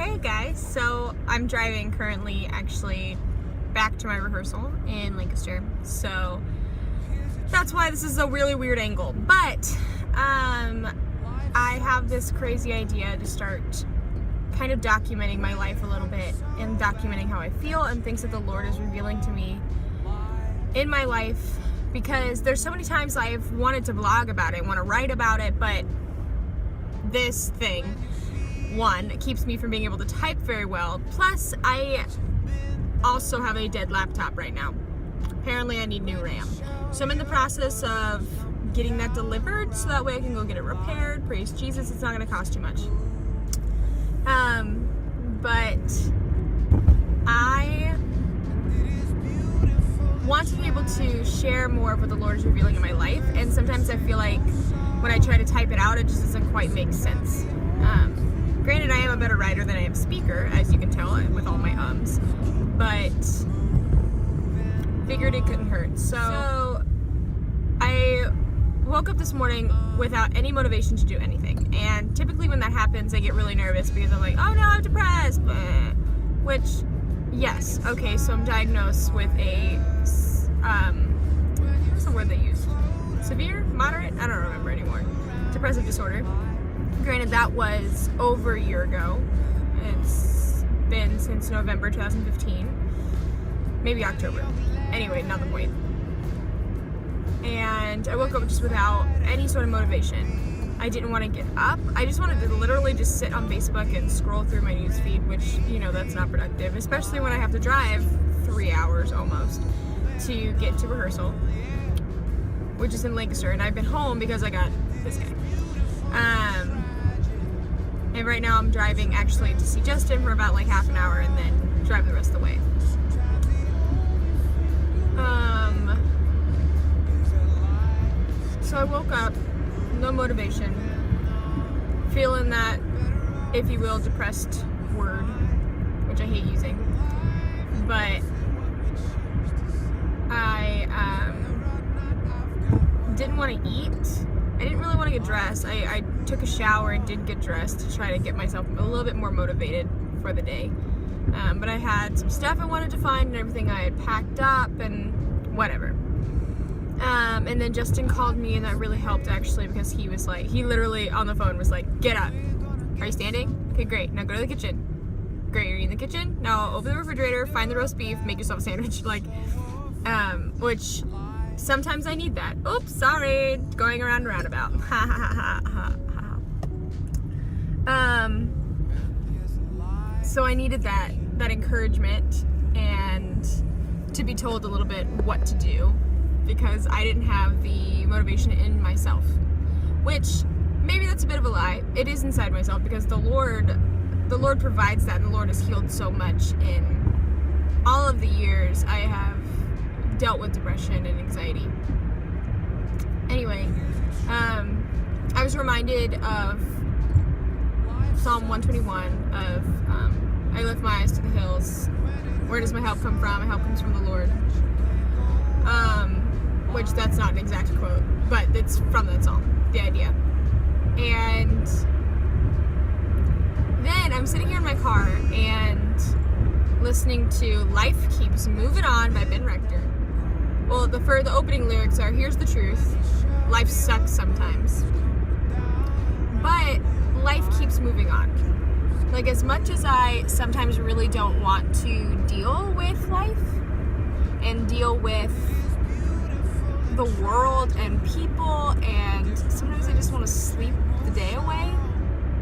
Hey guys, so I'm driving currently actually back to my rehearsal in Lancaster, so that's why this is a really weird angle, but I have this crazy idea to start kind of documenting my life a little bit and documenting how I feel and things that the Lord is revealing to me in my life, because there's so many times I've wanted to blog about it, want to write about it, but this thing, one, it keeps me from being able to type very well. Plus, I also have a dead laptop right now. Apparently, I need new RAM. So I'm in the process of getting that delivered so that way I can go get it repaired. Praise Jesus, it's not going to cost too much. But I want to be able to share more of what the Lord is revealing in my life, and sometimes I feel like when I try to type it out, it just doesn't quite make sense. Granted, I am a better writer than I am speaker, as you can tell with all my ums, but figured it couldn't hurt. So I woke up this morning without any motivation to do anything, and typically when that happens, I get really nervous because I'm like, oh no, I'm depressed, which, yes, okay, so I'm diagnosed with a, what's the word they use? Severe? Moderate? I don't remember anymore. Depressive disorder. Granted, that was over a year ago. It's been since November 2015. Maybe October. Anyway, not the point. And I woke up just without any sort of motivation. I didn't want to get up. I just wanted to literally just sit on Facebook and scroll through my news feed, which, you know, that's not productive, especially when I have to drive 3 hours almost to get to rehearsal, which is in Lancaster, and I've been home because I got this guy. And right now I'm driving actually to see Justin for about like half an hour and then drive the rest of the way. So I woke up, no motivation, feeling that, if you will, depressed word, which I hate using, but I didn't want to eat. I didn't really want to get dressed. I took a shower and did get dressed to try to get myself a little bit more motivated for the day. But I had some stuff I wanted to find and everything I had packed up and whatever. And then Justin called me, and that really helped actually, because he was like, he literally on the phone was like, get up. Are you standing? Okay, great. Now go to the kitchen. Great, you're in the kitchen. Now open the refrigerator, find the roast beef, make yourself a sandwich. Like, which sometimes I need that. Oops, sorry. Going around roundabout. Ha ha ha ha ha. So I needed that encouragement and to be told a little bit what to do, because I didn't have the motivation in myself, which maybe that's a bit of a lie. It is inside myself, because the Lord provides that, and the Lord has healed so much in all of the years I have dealt with depression and anxiety. Anyway, I was reminded of Psalm 121 of, I lift my eyes to the hills. Where does my help come from? My help comes from the Lord. Which that's not an exact quote, but it's from that song, the idea. And then I'm sitting here in my car and listening to Life Keeps Moving On by Rector. Well, the opening lyrics are, here's the truth, life sucks sometimes, but life keeps moving on. Like, as much as I sometimes really don't want to deal with life and deal with the world and people, and sometimes I just want to sleep the day away.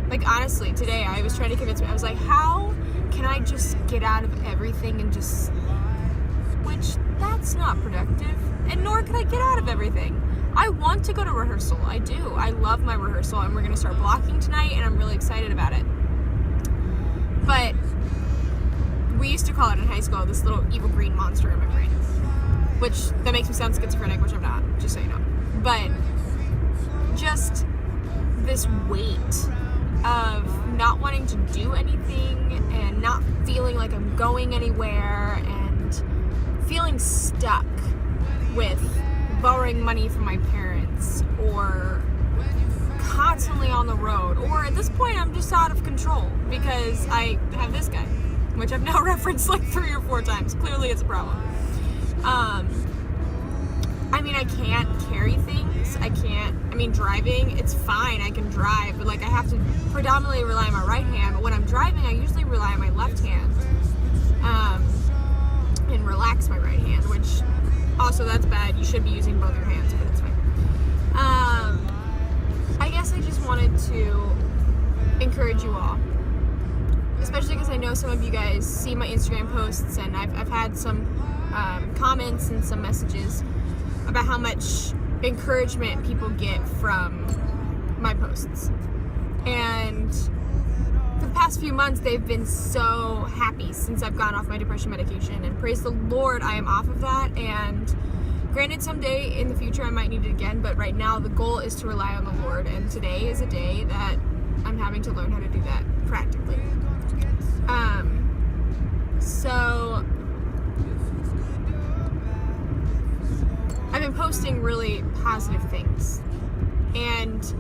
Like, honestly, today I was trying to convince me, I was like, how can I just get out of everything and just sleep? Which, that's not productive, and nor can I get out of everything. I want to go to rehearsal. I do. I love my rehearsal, and we're going to start blocking tonight, and I'm really excited about it. But we used to call it in high school this little evil green monster in my brain, which that makes me sound schizophrenic, which I'm not, just so you know. But just this weight of not wanting to do anything and not feeling like I'm going anywhere, and feeling stuck with borrowing money from my parents, or constantly on the road, or at this point I'm just out of control because I have this guy, which I've now referenced like 3 or 4 times. Clearly it's a problem. I mean, I can't carry things. Driving, it's fine, I can drive, but like I have to predominantly rely on my right hand, but when I'm driving I usually rely on my left hand, and relax my right hand, which also that's bad. You should be using both your hands, but it's fine. I guess I just wanted to encourage you all, especially because I know some of you guys see my Instagram posts, and I've had some comments and some messages about how much encouragement people get from my posts. And for the past few months, they've been so happy since I've gone off my depression medication, and praise the Lord, I am off of that. And granted, someday in the future I might need it again, but right now the goal is to rely on the Lord, and today is a day that I'm having to learn how to do that practically. So I've been posting really positive things, and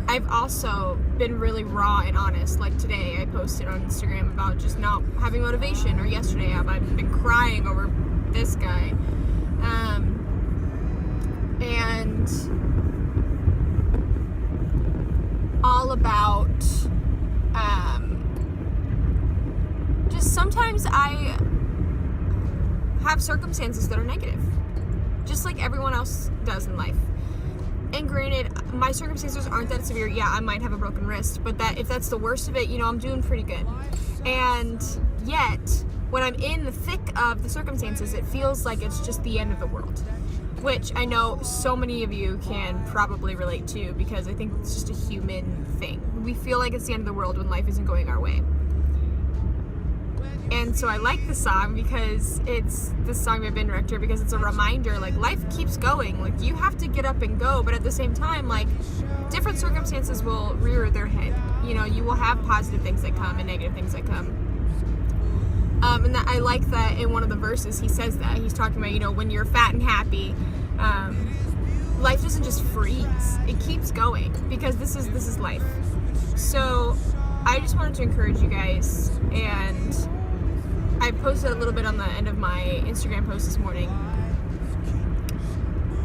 I've also been really raw and honest. Like today I posted on Instagram about just not having motivation, or yesterday I've been crying over this guy, and all about just sometimes I have circumstances that are negative, just like everyone else does in life. And granted, my circumstances aren't that severe. Yeah, I might have a broken wrist, but if that's the worst of it, I'm doing pretty good. And yet, when I'm in the thick of the circumstances, it feels like it's just the end of the world, which I know so many of you can probably relate to, because I think it's just a human thing. We feel like it's the end of the world when life isn't going our way. And so I like the song because it's the song by Ben Rector, because it's a reminder, like, life keeps going. Like, you have to get up and go, but at the same time, like, different circumstances will rear their head. You will have positive things that come and negative things that come. And that I like that in one of the verses he says that. He's talking about, when you're fat and happy, life doesn't just freeze. It keeps going, because this is life. So I just wanted to encourage you guys, and I posted a little bit on the end of my Instagram post this morning.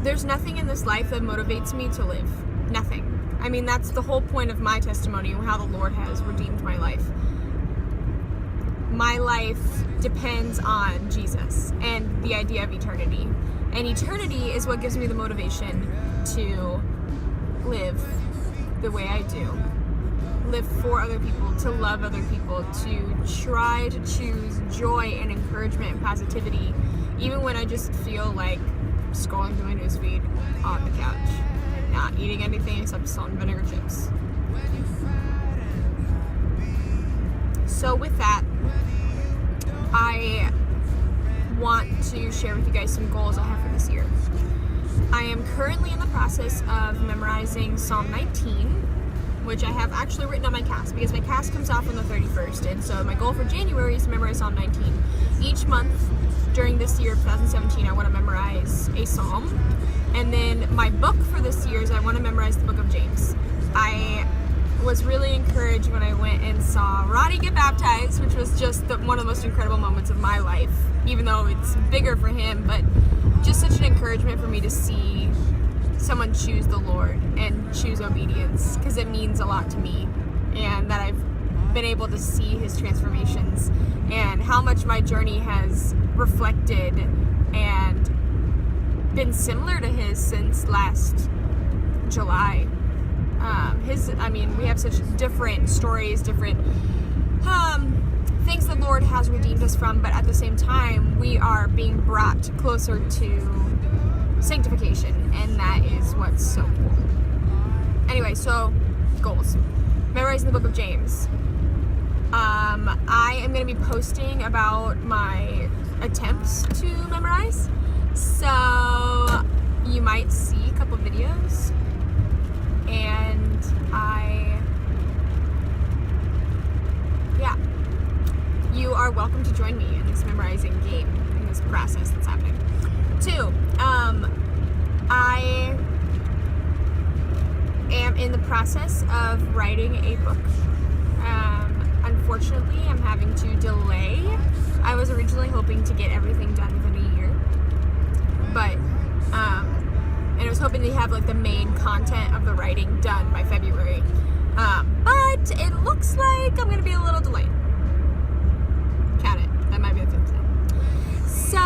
There's nothing in this life that motivates me to live. Nothing. I mean, that's the whole point of my testimony, how the Lord has redeemed my life. My life depends on Jesus and the idea of eternity. And eternity is what gives me the motivation to live the way I do. Live for other people, to love other people, to try to choose joy and encouragement and positivity, even when I just feel like scrolling through my newsfeed on the couch and not eating anything except salt and vinegar chips. So with that, I want to share with you guys some goals I have for this year. I am currently in the process of memorizing Psalm 19, which I have actually written on my cast, because my cast comes off on the 31st, and so my goal for January is to memorize Psalm 19. Each month during this year of 2017, I want to memorize a psalm, and then my book for this year is I want to memorize the book of James. I was really encouraged when I went and saw Ronnie get baptized, which was just one of the most incredible moments of my life, even though it's bigger for him, but just such an encouragement for me to see someone choose the Lord and choose obedience, because it means a lot to me, and that I've been able to see his transformations and how much my journey has reflected and been similar to his since last July. We have such different stories, different things the Lord has redeemed us from, but at the same time, we are being brought closer to sanctification, and that is what's so cool. Anyway, so goals. Memorizing the book of James. I am going to be posting about my attempts to memorize, so you might see a couple videos, and you are welcome to join me in this memorizing game, in this process that's happening. 2, am in the process of writing a book. Unfortunately, I'm having to delay. I was originally hoping to get everything done within a year, but and I was hoping to have like the main content of the writing done by February. But it looks like I'm gonna be a little delayed. Count it. That might be the 5th time. So,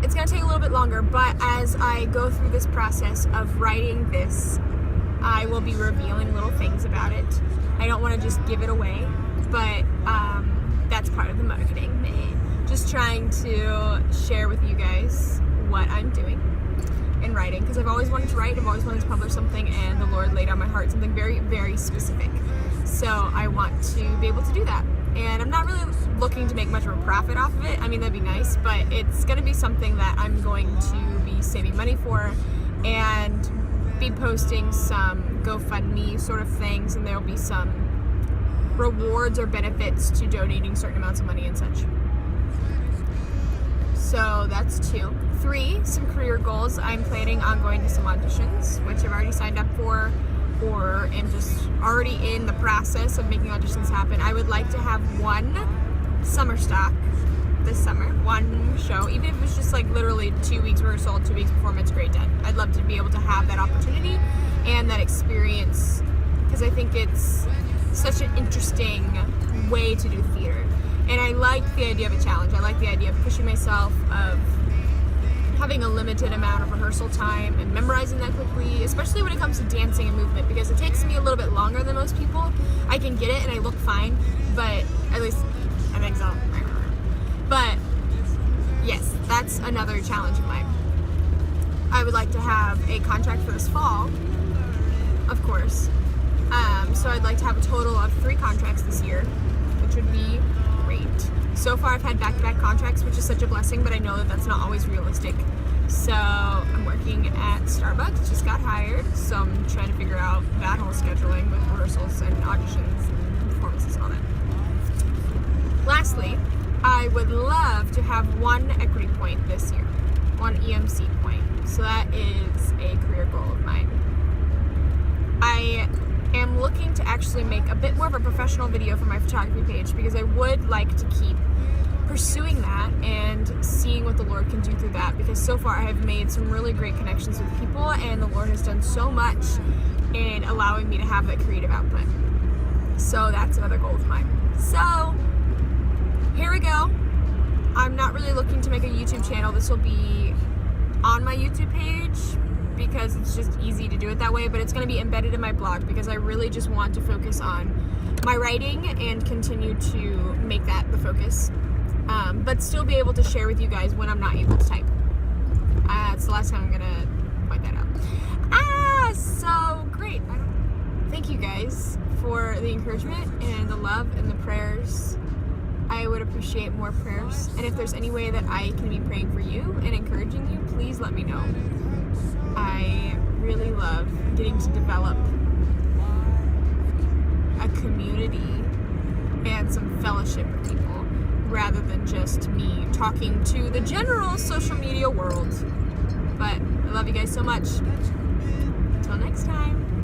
it's gonna take a little bit longer, but as I go through this process of writing this, I will be revealing little things about it. I don't want to just give it away, but that's part of the marketing. Just trying to share with you guys what I'm doing in writing, because I've always wanted to write, I've always wanted to publish something, and the Lord laid on my heart something very, very specific. So I want to be able to do that. And I'm not really looking to make much of a profit off of it. I mean, that'd be nice, but it's going to be something that I'm going to be saving money for and be posting some GoFundMe sort of things, and there'll be some rewards or benefits to donating certain amounts of money and such. So that's 2. 3, some career goals. I'm planning on going to some auditions, which I've already signed up for, or am just already in the process of making auditions happen. I would like to have one summer stock this summer, one show, even if it was just like literally 2 weeks rehearsal, 2 weeks performance, grade done. I'd love to be able to have that opportunity and that experience, because I think it's such an interesting way to do theater. And I like the idea of a challenge. I like the idea of pushing myself, of having a limited amount of rehearsal time and memorizing that quickly, especially when it comes to dancing and movement, because it takes me a little bit longer than most people. I can get it and I look fine, but at least I think so. But yes, that's another challenge of mine. I would like to have a contract for this fall, of course. So I'd like to have a total of 3 contracts this year, which would be great. So far I've had back-to-back contracts, which is such a blessing, but I know that that's not always realistic. So I'm working at Starbucks, just got hired, so I'm trying to figure out that whole scheduling with rehearsals and auditions and performances and all that. Lastly, I would love to have 1 equity point this year, 1 EMC point. So that is a career goal of mine. I am looking to actually make a bit more of a professional video for my photography page, because I would like to keep pursuing that and seeing what the Lord can do through that, because so far I have made some really great connections with people, and the Lord has done so much in allowing me to have that creative output. So that's another goal of mine. So here we go. I'm not really looking to make a YouTube channel. This will be on my YouTube page because it's just easy to do it that way, but it's going to be embedded in my blog because I really just want to focus on my writing and continue to make that the focus, but still be able to share with you guys when I'm not able to type. It's the last time I'm going to point that out. So great. Thank you guys for the encouragement and the love and the prayers. I would appreciate more prayers, and if there's any way that I can be praying for you and encouraging you, please let me know. I really love getting to develop a community and some fellowship with people rather than just me talking to the general social media world. But I love you guys so much. Until next time.